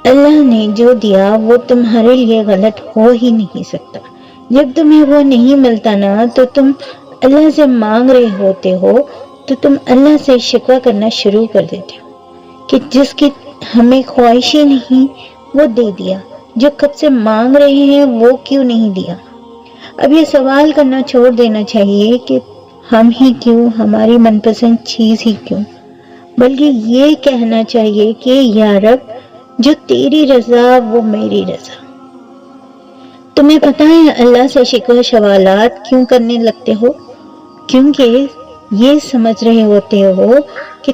اللہ نے جو دیا وہ تمہارے لیے غلط ہو ہی نہیں سکتا۔ جب تمہیں وہ نہیں ملتا نا تو تم اللہ سے مانگ رہے ہوتے ہو، تو تم اللہ سے شکوہ کرنا شروع کر دیتے ہو کہ جس کی ہمیں خواہش ہی نہیں وہ دے دیا، جو کب سے مانگ رہے ہیں وہ کیوں نہیں دیا۔ اب یہ سوال کرنا چھوڑ دینا چاہیے کہ ہم ہی کیوں، ہماری من پسند چیز ہی کیوں، بلکہ یہ کہنا چاہیے کہ یا رب جو تیری رضا وہ میری رضا۔ تمہیں پتہ ہے اللہ سے شکوہ سوالات کیوں کرنے لگتے ہو؟ کیونکہ یہ سمجھ رہے ہوتے ہو کہ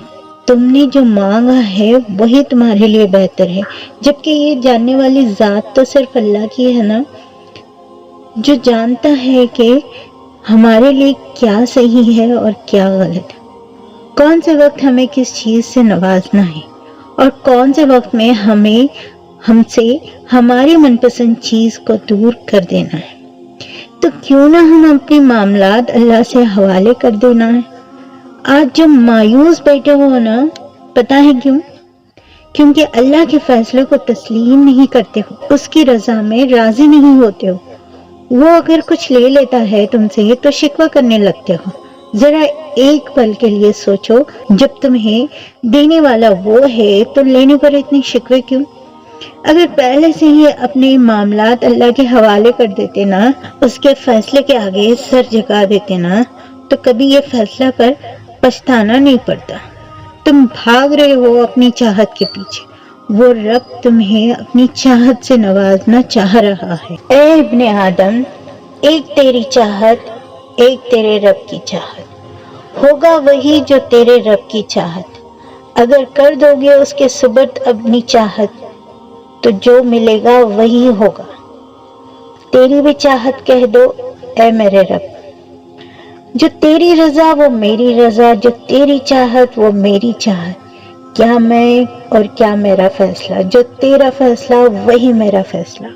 تم نے جو مانگا ہے وہی تمہارے لیے بہتر ہے، جبکہ یہ جاننے والی ذات تو صرف اللہ کی ہے نا، جو جانتا ہے کہ ہمارے لیے کیا صحیح ہے اور کیا غلط ہے، کون سے وقت ہمیں کس چیز سے نوازنا ہے اور کون سے وقت میں ہم سے ہماری من پسند چیز کو دور کر دینا ہے۔ تو کیوں نہ ہم اپنے معاملات اللہ سے حوالے کر دینا ہے۔ آج جو مایوس بیٹھے ہو نا، پتہ ہے کیوں؟ کیونکہ اللہ کے فیصلے کو تسلیم نہیں کرتے ہو، اس کی رضا میں راضی نہیں ہوتے ہو۔ وہ اگر کچھ لے لیتا ہے تم سے تو شکوہ کرنے لگتے ہو۔ ذرا ایک پل کے لیے سوچو، جب تمہیں دینے والا وہ ہے تو لینے پر اتنے شکوے کیوں؟ اگر پہلے سے ہی اپنے معاملات اللہ کے حوالے کر دیتے نا، اس کے فیصلے کے آگے سر جھکا دیتے نا، تو کبھی یہ فیصلہ پر پچھتانا نہیں پڑتا۔ تم بھاگ رہے ہو اپنی چاہت کے پیچھے، وہ رب تمہیں اپنی چاہت سے نوازنا چاہ رہا ہے۔ اے ابن آدم، ایک تیری چاہت، ایک تیرے رب کی چاہت، ہوگا وہی جو تیرے رب کی چاہت۔ اگر کر دو گے اس کے سپرد اپنی چاہت تو جو ملے گا وہی ہوگا۔ تیری بھی چاہت کہہ دو، اے میرے رب، جو تیری رضا وہ میری رضا، جو تیری چاہت وہ میری چاہت، کیا میں اور کیا میرا فیصلہ، جو تیرا فیصلہ وہی میرا فیصلہ۔